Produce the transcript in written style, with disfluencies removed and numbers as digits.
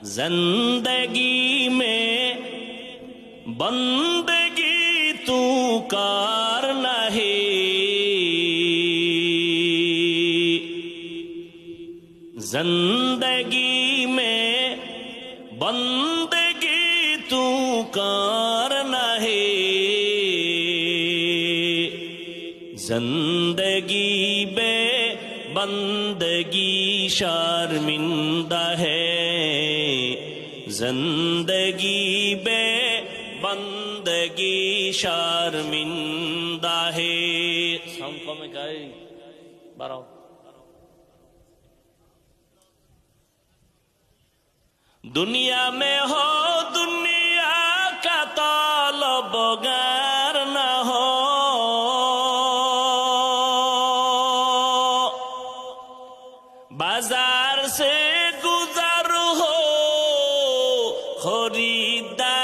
زندگی میں بندگی تو کار نہیں، زندگی میں بندگی تو کار نہیں، زندگی بے بندگی شرمندہ ہے، زندگی بے بندگی شرمندہ ہے۔ ہم کو میں کہا بڑھاؤ، دنیا میں ہو دنیا کا طالبگار نہ ہو، بازار سے گزر ہو خریدار